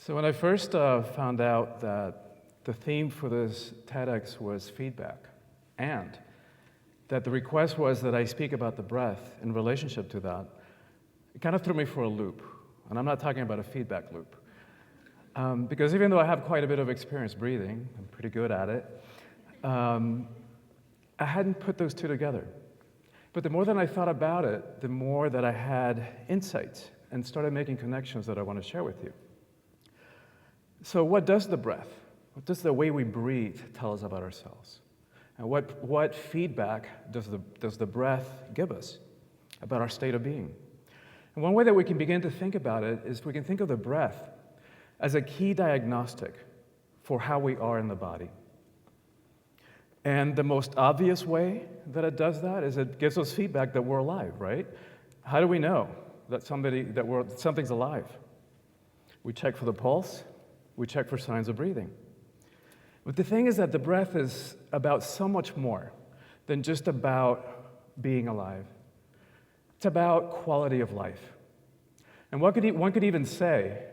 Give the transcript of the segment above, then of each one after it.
So when I first found out that the theme for this TEDx was feedback, and that the request was that I speak about the breath in relationship to that, it kind of threw me for a loop. And I'm not talking about a feedback loop. Because even though I have quite a bit of experience breathing, I'm pretty good at it, I hadn't put those two together. But the more that I thought about it, the more that I had insights and started making connections that I want to share with you. So what does the breath, what does the way we breathe tell us about ourselves? And what feedback does the breath give us about our state of being? And one way that we can begin to think about it is we can think of the breath as a key diagnostic for how we are in the body. And the most obvious way that it does that is it gives us feedback that we're alive, right? How do we know that something's alive? We check for the pulse, we check for signs of breathing. But the thing is that the breath is about so much more than just about being alive. It's about quality of life. And one could even say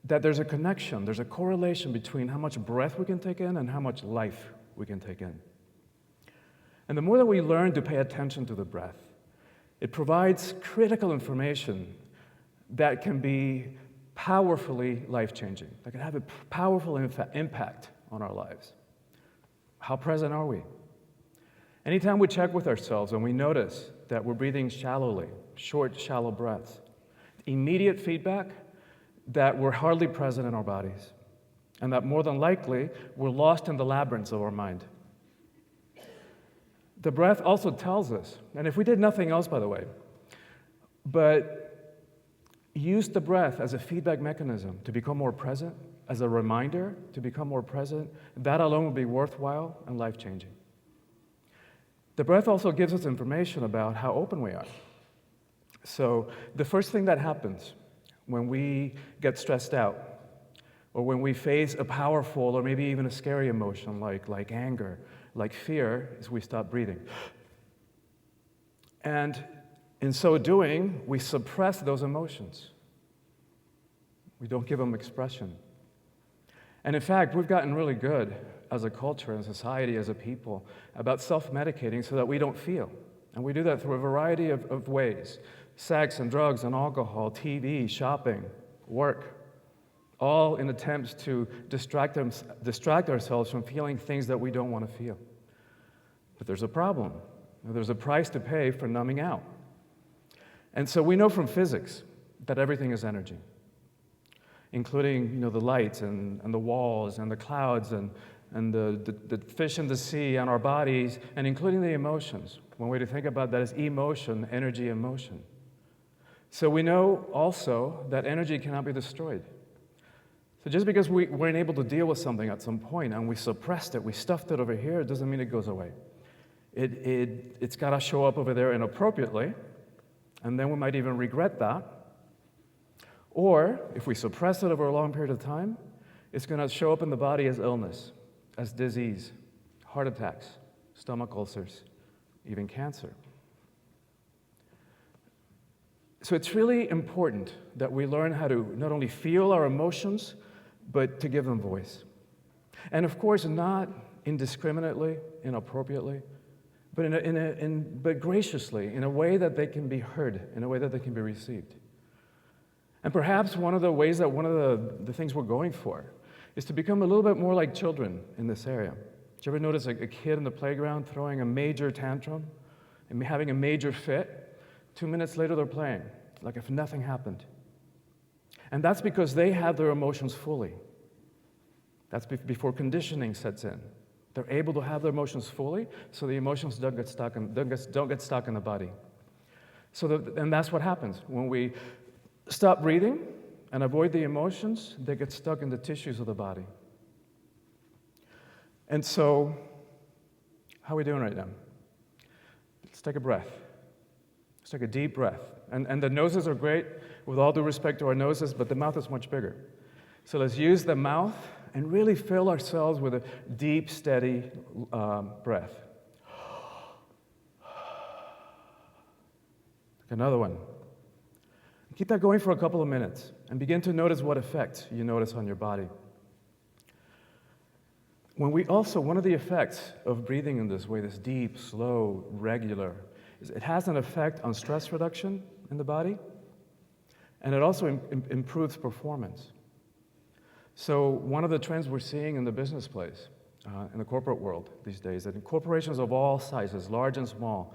that there's a connection, there's a correlation between how much breath we can take in and how much life we can take in. And the more that we learn to pay attention to the breath, it provides critical information that can be powerfully life-changing, that can have a powerful impact on our lives. How present are we? Anytime we check with ourselves and we notice that we're breathing shallowly, short, shallow breaths, immediate feedback that we're hardly present in our bodies, and that more than likely we're lost in the labyrinths of our mind. The breath also tells us, and if we did nothing else, by the way, but use the breath as a feedback mechanism to become more present, as a reminder to become more present, that alone would be worthwhile and life-changing. The breath also gives us information about how open we are. So the first thing that happens when we get stressed out, or when we face a powerful or maybe even a scary emotion like anger, like fear, is we stop breathing. And in so doing, we suppress those emotions. We don't give them expression. And in fact, we've gotten really good as a culture and society, as a people, about self-medicating so that we don't feel. And we do that through a variety of ways. Sex and drugs and alcohol, TV, shopping, work, all in attempts to distract ourselves from feeling things that we don't want to feel. But there's a problem. There's a price to pay for numbing out. And so we know from physics that everything is energy, including the lights and the walls and the clouds and the fish in the sea and our bodies, and including the emotions. One way to think about that is emotion, energy, emotion. So we know also that energy cannot be destroyed. So just because we weren't able to deal with something at some point and we suppressed it, we stuffed it over here, it doesn't mean it goes away. It's got to show up over there inappropriately, and then we might even regret that. Or if we suppress it over a long period of time, it's going to show up in the body as illness, as disease, heart attacks, stomach ulcers, even cancer. So it's really important that we learn how to not only feel our emotions, but to give them voice. And of course, not indiscriminately, inappropriately, but graciously, in a way that they can be heard, in a way that they can be received. And perhaps one of the things we're going for is to become a little bit more like children in this area. Did you ever notice a kid in the playground throwing a major tantrum and having a major fit? 2 minutes later, they're playing, like if nothing happened. And that's because they have their emotions fully. That's before conditioning sets in. They're able to have their emotions fully, so the emotions don't get stuck in the body. And that's what happens. When we stop breathing and avoid the emotions, they get stuck in the tissues of the body. And so, how are we doing right now? Let's take a breath. Let's take a deep breath. And the noses are great, with all due respect to our noses, but the mouth is much bigger. So let's use the mouth and really fill ourselves with a deep, steady breath. Another one. Keep that going for a couple of minutes and begin to notice what effect you notice on your body. One of the effects of breathing in this way, this deep, slow, regular, is it has an effect on stress reduction in the body, and it also improves performance. So one of the trends we're seeing in the business place, in the corporate world these days, that in corporations of all sizes, large and small,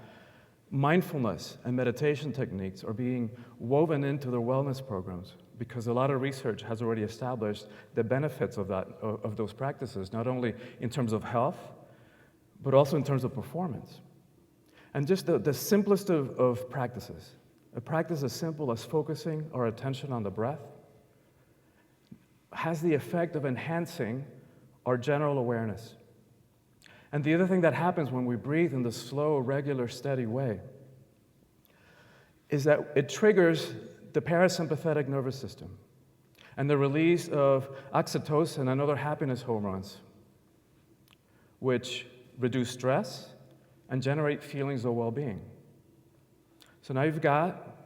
mindfulness and meditation techniques are being woven into their wellness programs because a lot of research has already established the benefits of those practices, not only in terms of health, but also in terms of performance. And just the simplest of practices, a practice as simple as focusing our attention on the breath, has the effect of enhancing our general awareness. And the other thing that happens when we breathe in the slow, regular, steady way is that it triggers the parasympathetic nervous system and the release of oxytocin and other happiness hormones, which reduce stress and generate feelings of well-being. So now you've got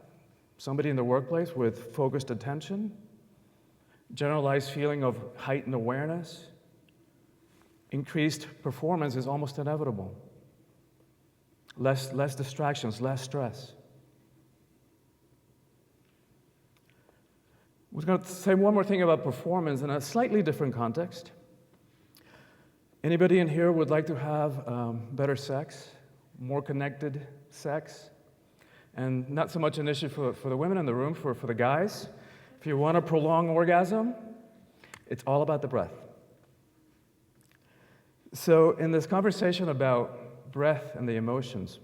somebody in the workplace with focused attention, generalized feeling of heightened awareness. Increased performance is almost inevitable. Less distractions, less stress. We're going to say one more thing about performance in a slightly different context. Anybody in here would like to have better sex, more connected sex? And not so much an issue for the women in the room, for the guys. If you want a prolonged orgasm, it's all about the breath. So in this conversation about breath and the emotions,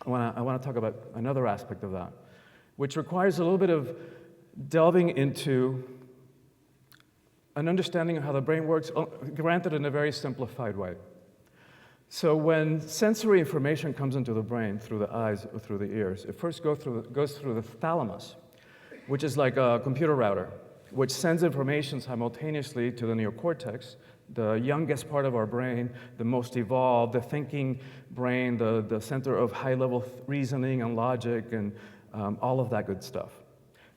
I want to talk about another aspect of that, which requires a little bit of delving into an understanding of how the brain works, granted in a very simplified way. So when sensory information comes into the brain through the eyes or through the ears, it first goes through the thalamus, which is like a computer router, which sends information simultaneously to the neocortex, the youngest part of our brain, the most evolved, the thinking brain, the center of high-level reasoning and logic and all of that good stuff.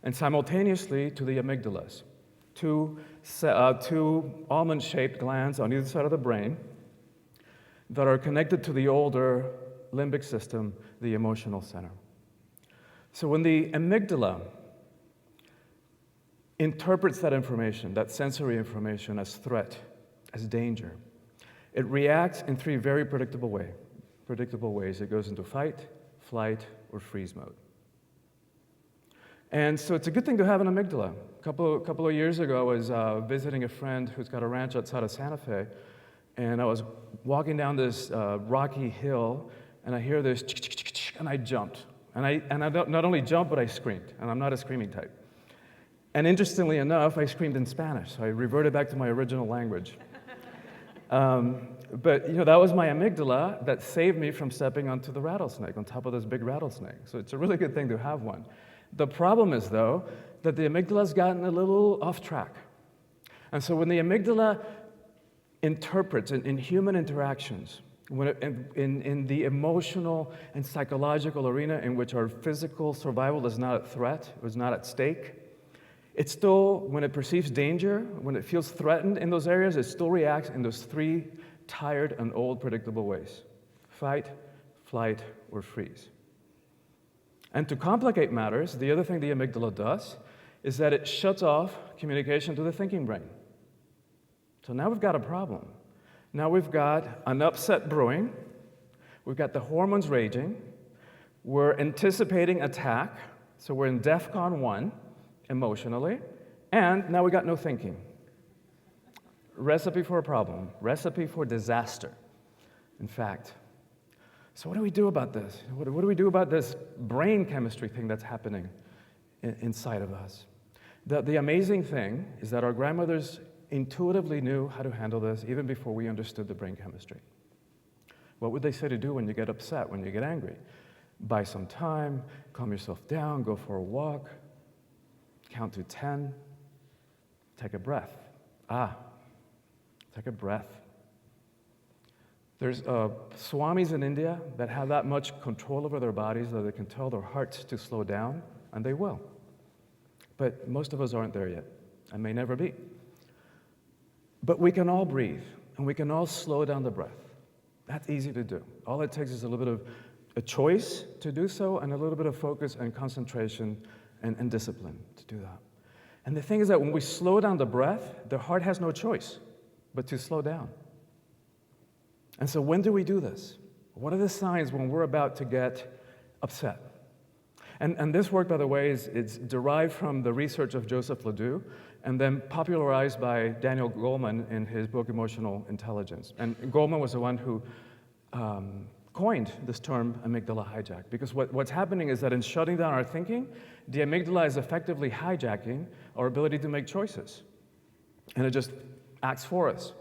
And simultaneously to the amygdalas, two almond-shaped glands on either side of the brain that are connected to the older limbic system, the emotional center. So when the amygdala interprets that information, that sensory information, as threat, as danger, it reacts in three very predictable ways. It goes into fight, flight, or freeze mode. And so it's a good thing to have an amygdala. A couple of years ago, I was visiting a friend who's got a ranch outside of Santa Fe, and I was walking down this rocky hill, and I hear this, and I jumped. And I not only jumped, but I screamed, and I'm not a screaming type. And interestingly enough, I screamed in Spanish, so I reverted back to my original language. But that was my amygdala that saved me from stepping onto the rattlesnake, on top of this big rattlesnake. So it's a really good thing to have one. The problem is, though, that the amygdala's gotten a little off track. And so when the amygdala interprets in human interactions, in the emotional and psychological arena in which our physical survival is not at threat, is not at stake, it still, when it perceives danger, when it feels threatened in those areas, it still reacts in those three tired and old predictable ways: fight, flight, or freeze. And to complicate matters, the other thing the amygdala does is that it shuts off communication to the thinking brain. So now we've got a problem. Now we've got an upset brewing, we've got the hormones raging, we're anticipating attack, so we're in DEFCON 1 emotionally, and now we got no thinking. Recipe for a problem, recipe for disaster, in fact. So what do we do about this? What do we do about this brain chemistry thing that's happening inside of us? The amazing thing is that our grandmothers intuitively knew how to handle this even before we understood the brain chemistry. What would they say to do when you get upset, when you get angry? Buy some time, calm yourself down, go for a walk, count to 10, take a breath. Take a breath. There's swamis in India that have that much control over their bodies that they can tell their hearts to slow down, and they will. But most of us aren't there yet, and may never be. But we can all breathe, and we can all slow down the breath. That's easy to do. All it takes is a little bit of a choice to do so, and a little bit of focus and concentration and discipline to do that. And the thing is that when we slow down the breath, the heart has no choice but to slow down. And so when do we do this? What are the signs when we're about to get upset? And this work, by the way, is derived from the research of Joseph Ledoux and then popularized by Daniel Goleman in his book, Emotional Intelligence. And Goleman was the one who coined this term, amygdala hijack, because what's happening is that in shutting down our thinking, the amygdala is effectively hijacking our ability to make choices. And it just acts for us.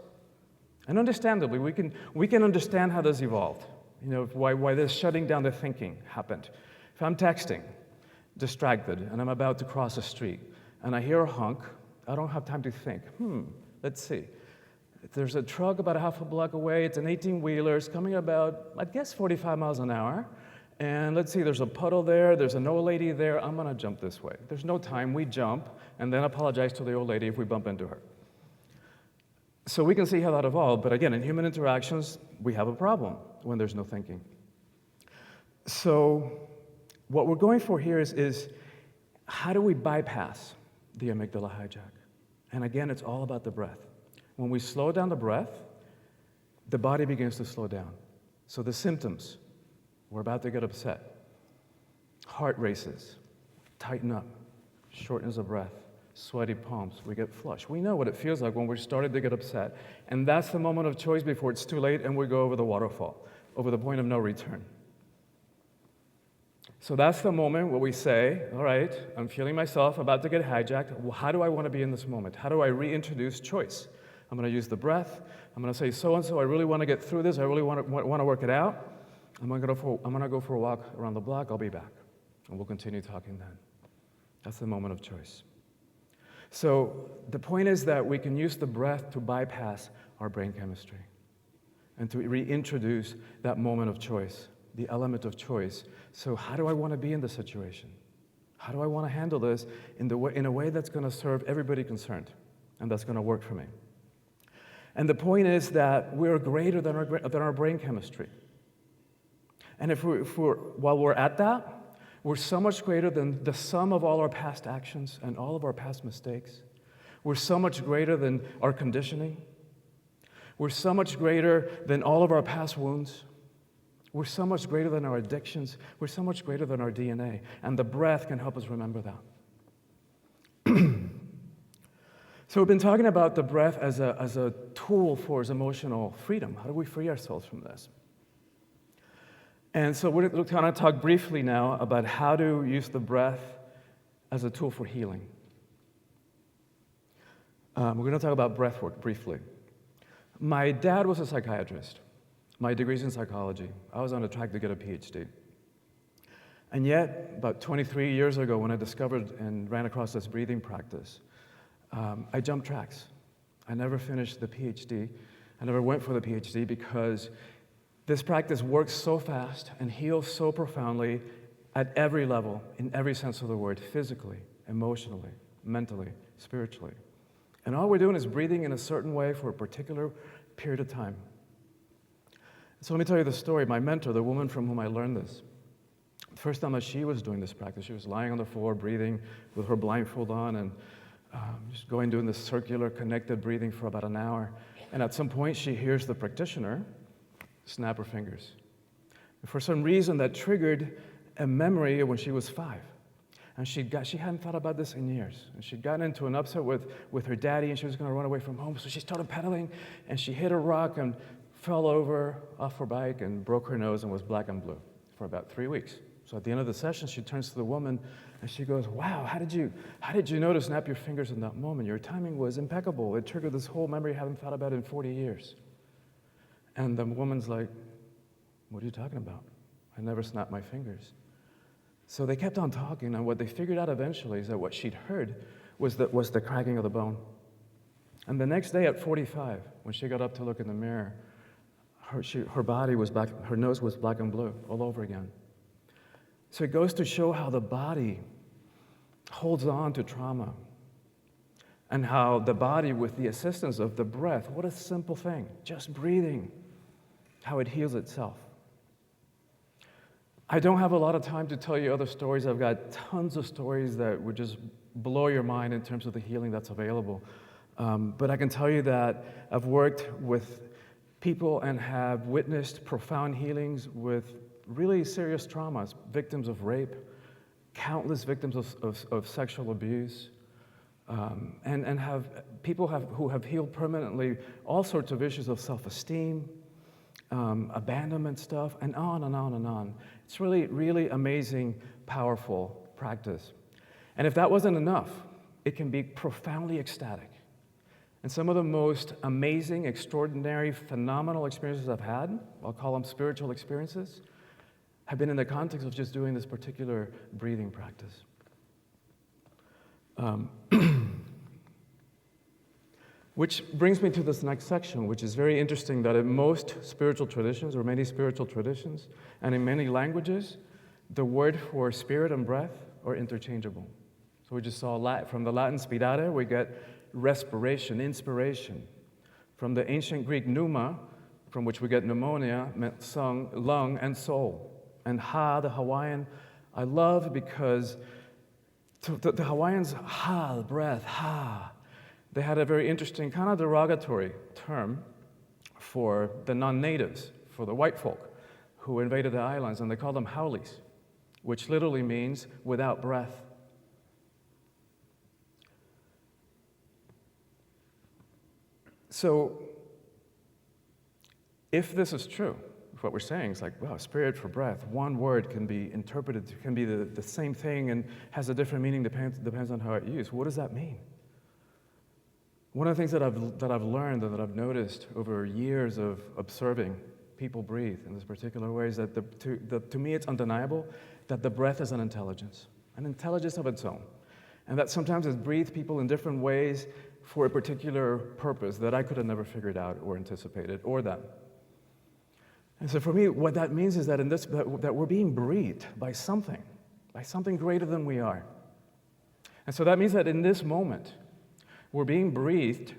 And understandably, we can understand how this evolved, why this shutting down the thinking happened. If I'm texting, distracted, and I'm about to cross a street, and I hear a honk, I don't have time to think. Let's see. There's a truck about a half a block away. It's an 18-wheeler. It's coming about, I guess, 45 miles an hour. And let's see, there's a puddle there. There's an old lady there. I'm going to jump this way. There's no time. We jump, and then apologize to the old lady if we bump into her. So we can see how that evolved. But again, in human interactions, we have a problem when there's no thinking. So what we're going for here is how do we bypass the amygdala hijack? And again, it's all about the breath. When we slow down the breath, the body begins to slow down. So the symptoms, we're about to get upset. Heart races, tighten up, shortness of breath, sweaty palms, we get flushed. We know what it feels like when we're starting to get upset. And that's the moment of choice before it's too late and we go over the waterfall, over the point of no return. So that's the moment where we say, all right, I'm feeling myself about to get hijacked. Well, how do I want to be in this moment? How do I reintroduce choice? I'm going to use the breath. I'm going to say, so-and-so, I really want to get through this. I really want to work it out. I'm going to go for a walk around the block. I'll be back. And we'll continue talking then. That's the moment of choice. So the point is that we can use the breath to bypass our brain chemistry and to reintroduce that moment of choice, the element of choice. So how do I want to be in this situation? How do I want to handle this in a way that's going to serve everybody concerned and that's going to work for me? And the point is that we're greater than our brain chemistry. And while we're at that, we're so much greater than the sum of all our past actions and all of our past mistakes. We're so much greater than our conditioning. We're so much greater than all of our past wounds. We're so much greater than our addictions. We're so much greater than our DNA. And the breath can help us remember that. So we've been talking about the breath as a tool for emotional freedom. How do we free ourselves from this? And so we're going to talk briefly now about how to use the breath as a tool for healing. We're going to talk about breathwork briefly. My dad was a psychiatrist. My degree's in psychology. I was on a track to get a PhD. And yet, about 23 years ago, when I discovered and ran across this breathing practice, I jumped tracks. I never finished the PhD. I never went for the PhD because this practice works so fast and heals so profoundly at every level, in every sense of the word, physically, emotionally, mentally, spiritually. And all we're doing is breathing in a certain way for a particular period of time. So let me tell you the story. My mentor, the woman from whom I learned this, the first time that she was doing this practice, she was lying on the floor, breathing with her blindfold on, and just doing this circular, connected breathing for about an hour. And at some point, she hears the practitioner snap her fingers. And for some reason, that triggered a memory of when she was 5. And she hadn't thought about this in years. And she'd gotten into an upset with her daddy, and she was going to run away from home. So she started pedaling, and she hit a rock and fell over off her bike and broke her nose and was black and blue for about 3 weeks. So at the end of the session, she turns to the woman, and she goes, "Wow, how did you know to snap your fingers in that moment? Your timing was impeccable. It triggered this whole memory I haven't thought about in 40 years." And the woman's like, "What are you talking about? I never snapped my fingers." So they kept on talking, and what they figured out eventually is that what she'd heard was the cracking of the bone. And the next day at 45, when she got up to look in the mirror, her body was black, her nose was black and blue all over again. So it goes to show how the body holds on to trauma, and how the body, with the assistance of the breath, what a simple thing, just breathing, how it heals itself. I don't have a lot of time to tell you other stories. I've got tons of stories that would just blow your mind in terms of the healing that's available. But I can tell you that I've worked with people and have witnessed profound healings with really serious traumas, victims of rape, countless victims of sexual abuse, and have people who have healed permanently all sorts of issues of self-esteem, abandonment stuff, and on and on and on. It's really, really amazing, powerful practice. And if that wasn't enough, it can be profoundly ecstatic. And some of the most amazing, extraordinary, phenomenal experiences I've had, I'll call them spiritual experiences, have been in the context of just doing this particular breathing practice. Which brings me to this next section, which is very interesting, that in most spiritual traditions, or many spiritual traditions, and in many languages, the word for spirit and breath are interchangeable. So we just saw from the Latin spirare, we get respiration, inspiration. From the ancient Greek pneuma, from which we get pneumonia, meant lung and soul. And ha, the Hawaiian, I love because the Hawaiians, ha, breath, ha. They had a very interesting, kind of derogatory term for the non-natives, for the white folk who invaded the islands, and they called them haulis, which literally means without breath. So, if this is true, what we're saying is like, wow, spirit for breath, one word can be interpreted, can be the same thing and has a different meaning, depends on how it's used. What does that mean? One of the things that I've learned and that I've noticed over years of observing people breathe in this particular way is that to me it's undeniable that the breath is an intelligence of its own. And that sometimes it breathes people in different ways for a particular purpose that I could have never figured out or anticipated, or them. And so for me, what that means is that that we're being breathed by something greater than we are. And so that means that in this moment, we're being breathed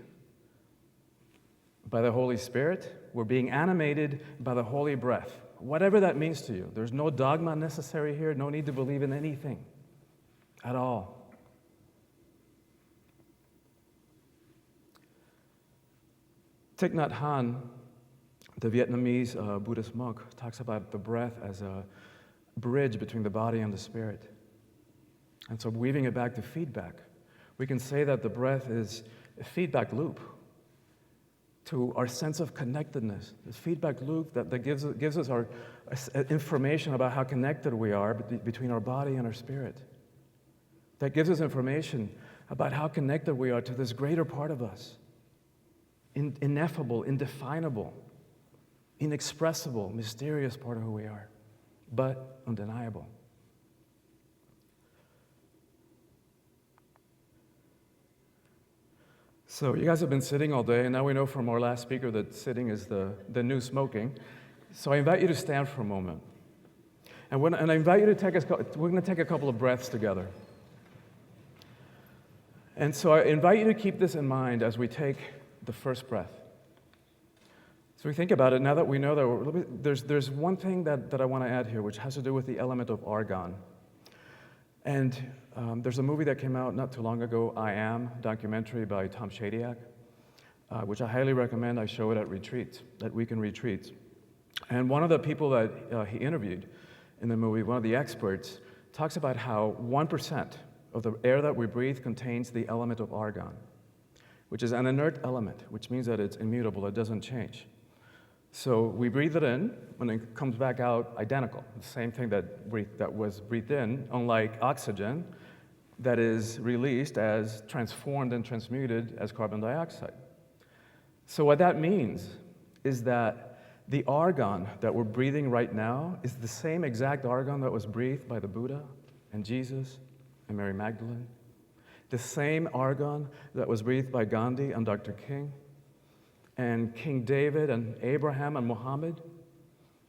by the Holy Spirit. We're being animated by the holy breath. Whatever that means to you. There's no dogma necessary here. No need to believe in anything at all. Thich Nhat Hanh, the Vietnamese Buddhist monk, talks about the breath as a bridge between the body and the spirit. And so weaving it back to feedback, we can say that the breath is a feedback loop to our sense of connectedness. This feedback loop that gives us our information about how connected we are between our body and our spirit. That gives us information about how connected we are to this greater part of us. Ineffable, indefinable, inexpressible, mysterious part of who we are, but undeniable. So you guys have been sitting all day, and now we know from our last speaker that sitting is the new smoking. So I invite you to stand for a moment. And I invite you to we're going to take a couple of breaths together. And so I invite you to keep this in mind as we take the first breath. So we think about it, now that we know that there's one thing that I want to add here, which has to do with the element of argon. And there's a movie that came out not too long ago, I Am, documentary by Tom Shadyac, which I highly recommend. I show it at retreats, at weekend retreats. And one of the people that he interviewed in the movie, one of the experts, talks about how 1% of the air that we breathe contains the element of argon, which is an inert element, which means that it's immutable, it doesn't change. So we breathe it in, and it comes back out identical, the same thing that was breathed in, unlike oxygen, that is released as transformed and transmuted as carbon dioxide. So what that means is that the argon that we're breathing right now is the same exact argon that was breathed by the Buddha and Jesus and Mary Magdalene, the same argon that was breathed by Gandhi and Dr. King, and King David and Abraham and Muhammad,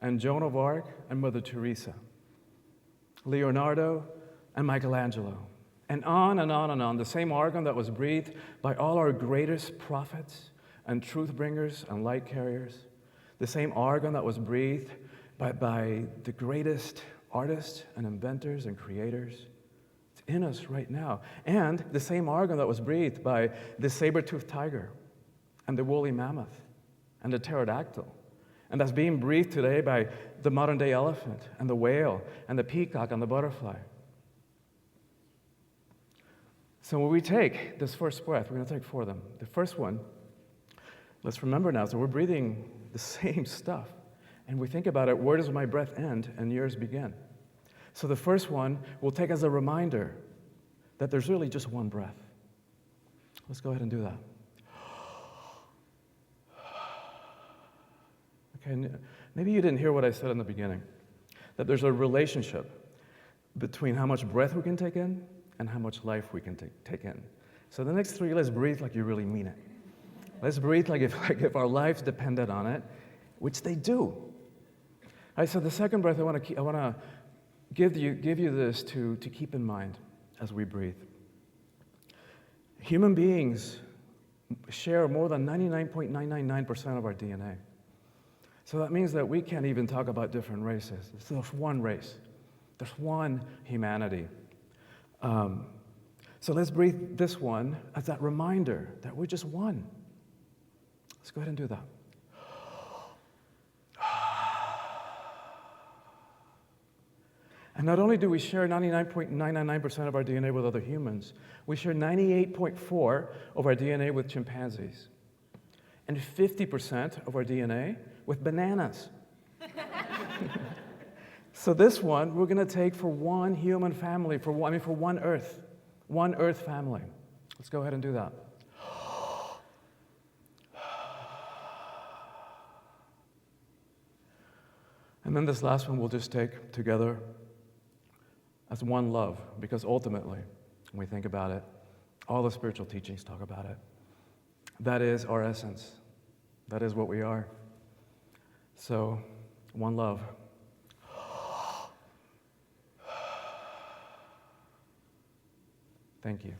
and Joan of Arc and Mother Teresa, Leonardo and Michelangelo, And on and on and on. The same argon that was breathed by all our greatest prophets and truth bringers and light carriers. The same argon that was breathed by the greatest artists and inventors and creators. It's in us right now. And the same argon that was breathed by the saber-toothed tiger and the woolly mammoth and the pterodactyl. And that's being breathed today by the modern-day elephant and the whale and the peacock and the butterfly. So when we take this first breath, we're going to take 4 of them. The first one, let's remember now, so we're breathing the same stuff. And we think about it, where does my breath end and yours begin? So the first one will take as a reminder that there's really just one breath. Let's go ahead and do that. Okay, maybe you didn't hear what I said in the beginning, that there's a relationship between how much breath we can take in and how much life we can take in. So the next 3, let's breathe like you really mean it. Let's breathe like if our lives depended on it, which they do. All right, so the second breath, I want to give you this to keep in mind as we breathe. Human beings share more than 99.999% of our DNA. So that means that we can't even talk about different races. There's one race. There's one humanity. So let's breathe this one as that reminder that we're just one. Let's go ahead and do that. And not only do we share 99.999% of our DNA with other humans, we share 98.4% of our DNA with chimpanzees and 50% of our DNA with bananas. So this one, we're going to take for one human family, for one Earth family. Let's go ahead and do that. And then this last one we'll just take together as one love, because ultimately, when we think about it, all the spiritual teachings talk about it. That is our essence. That is what we are. So, one love. Thank you.